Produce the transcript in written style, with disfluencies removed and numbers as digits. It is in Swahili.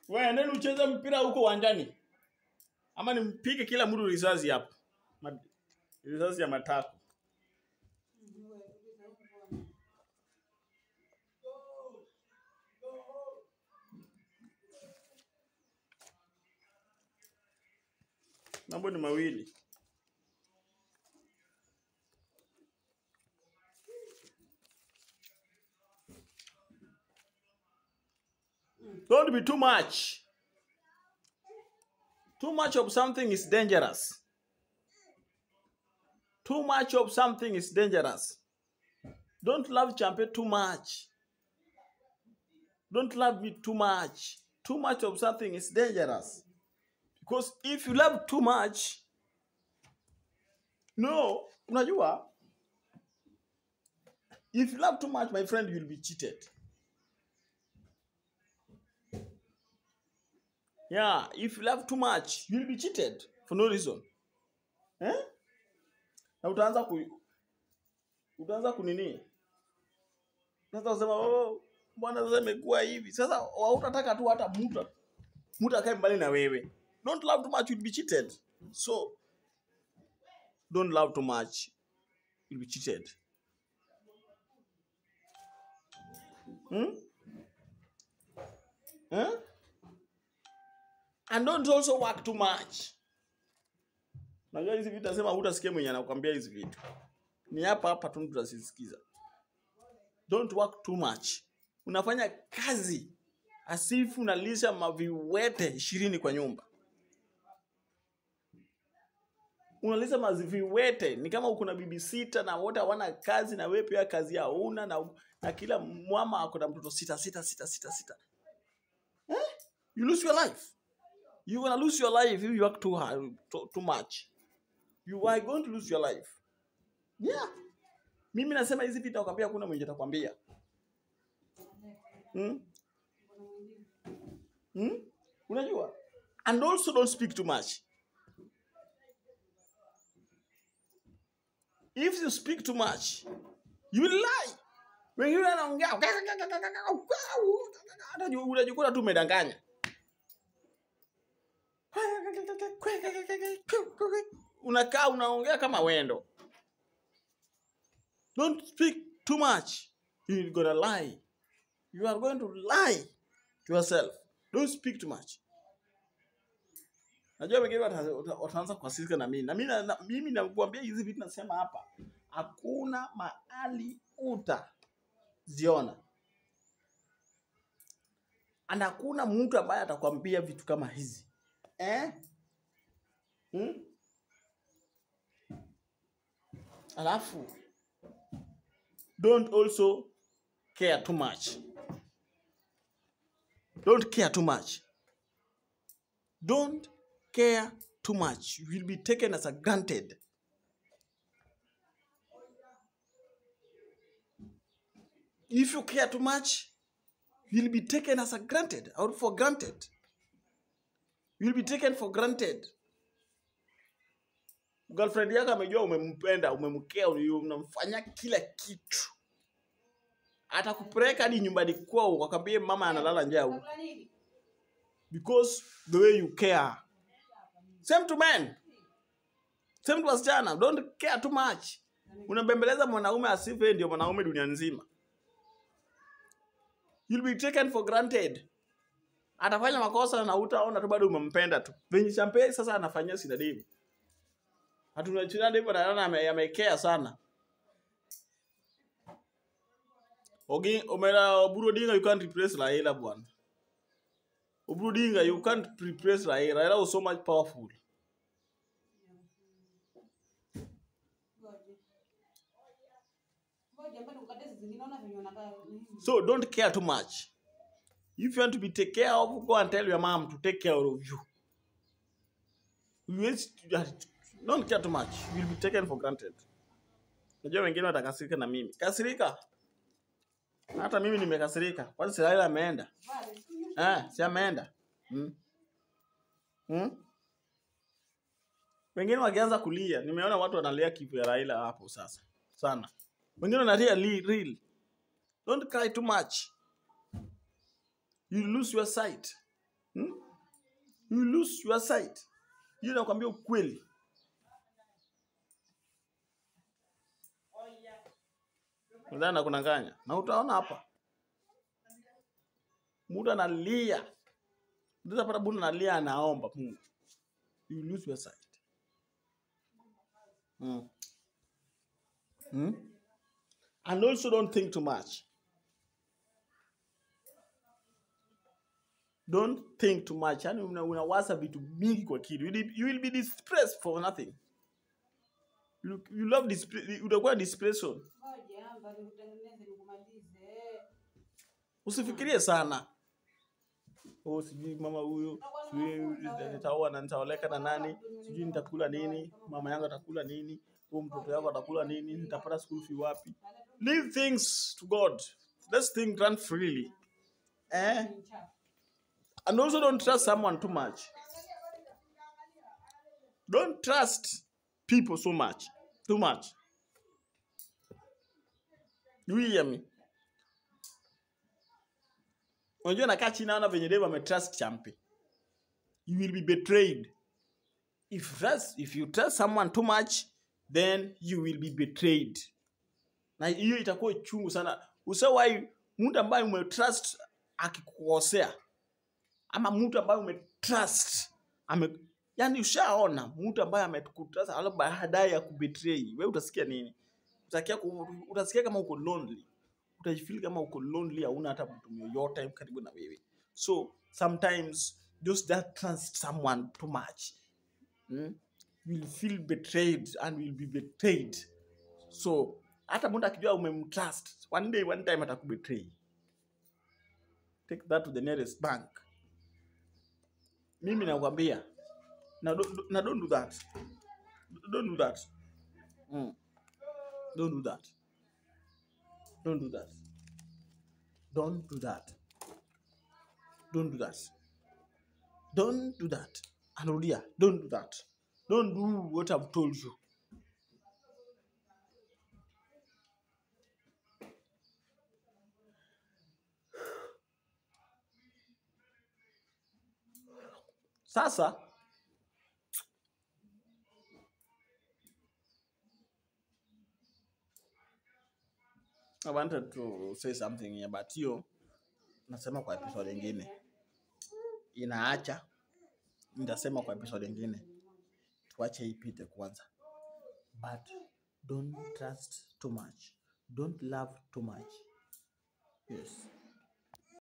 Wewe nenda ucheze mpira huko uwanjani. Ama nimpige kila mtu risasi hapo. Risasi ya matako. Mambo ni mawili. Don't be too much. Too much of something is dangerous. Too much of something is dangerous. Don't love Champe too much. Don't love me too much. Too much of something is dangerous. Because if you love too much, no, unajua, if you love too much, my friend, you'll be cheated. Yeah, if you love too much, you'll be cheated for no reason. Na utaanza kunini? Sasa usema bwana sasa imekuwa hivi. Sasa hautataka tu hata mtu akae mbali na wewe. Don't love too much, you'll be cheated. So don't love too much, you'll be cheated. And don't also work too much. Najua hizi vitu nasema hutasikia mwenye anakuambia hizi vitu. Ni hapa tu tutasikiza. Don't work too much. Unafanya kazi asifu unalisha maviwete 20 kwa nyumba. Unalisha maviwete ni kama uko na bibi sita na wote hawana kazi na wewe pia kazi hauna na kila mama ako na mtoto sita. You lose your life. You're going to lose your life if you work too hard, too much. You are going to lose your life. Yeah. Mimi nasema hizi vitu nakwambia hakuna mwenye atakwambia. Unajua? And also don't speak too much. If you speak too much, you will lie. When you anaongea, unajikuta tu umedanganya. Unakaa unaongea kama wendo. Don't speak too much. You're going to lie. You are going to lie to yourself. Don't speak too much. Najua wengine wataanza kuasirika na mimi. Na mimi nakuambia hizi vitu nasema hapa. Hakuna mahali utaziona. Na hakuna mtu ambaye atakwambia vitu kama hizi. Alafu don't also care too much. Don't care too much. Don't care too much. You will be taken as a granted. If you care too much, you will be taken as a granted or for granted. You will be taken for granted. Girlfriend yako amejua umempenda, umemkea, unamfanya kila kitu. Atakupeleka hadi nyumbani kwao ukakwambia mama analala njaa huko. Because the way you care. Same to men. Same to wasichana. Don't care too much. Unabembeleza mwanaume asife ndio mwanaume dunia nzima. You'll be taken for granted. Atafanya makosa na utaona tu bado umempenda tu. Venye Champe sasa anafanyia sina demu. Hatunachana demu na amekea sana. Oburu Odinga, you can't replace Raila bwana. Oburu Odinga, you can't replace Raila. Raila was so much powerful. So don't care too much. If you want to be taken care of, go and tell your mom to take care of you. Don't care too much. You will be taken for granted. Najua wengine watakasirika na mimi. Kasirika. Hata mimi nimekasirika. Kwani si Raila ameenda? Si ameenda. Wengine wakianza kulia. Nimeona watu wanalia kifo ya Raila hapo sasa. Sana. Wengine wanalia real. Don't cry too much. You lose your sight. You lose your sight. Hiyo nakwambia ukweli. Ndani na kunanganya. Na utaona hapa. Muda analia. Ndio pata bunda analia anaomba Mungu. You lose your sight. And also don't think too much. Don't think too much. Yani unawaza vitu mingi kwa akili. You will be depressed for nothing. You love utakuwa depression. Usifikirie sana. Sijui mama huyo, sijui nitaoa na nitaoleka na nani, sijui nitakula nini, mama yangu atakula nini, mtoto yangu atakula nini, nitapata school fee wapi. Leave things to God. Let's think, run freely. And also don't trust someone too much. Don't trust people so much. Too much. Do you hear me? Unajua nakaa chini naona venye Dave ametrust Champi. You will be betrayed. If you trust someone too much, then you will be betrayed. Na hiyo itakuwa chungu sana. Usiwahi mtu ambaye umetrust akikukosea. Ama mtu ambaye umetrust yani ushaona mtu ambaye amekutrust alafu baadaye ya kubetray. Wewe utasikia nini? Utasikia kama uko lonely. Utajifeel kama uko lonely, hauna hata mtu yoyote karibu na wewe. So sometimes just trust someone too much. Will feel betrayed and will be betrayed. So hata mtu akijua umemtrust, one time atakubetray. Take that to the nearest bank. Mimi nakwambia, don't do that. Don't do that. Don't do that. Don't do that. Don't do that. Don't do that. Don't do that. Anudia, don't do that. Don't do what I've told you. Sasa I wanted to say something here, but hiyo nasema kwa episode nyingine. Inaacha nitasema kwa episode nyingine. Tuache ipite kwanza. But don't trust too much. Don't love too much. Yes.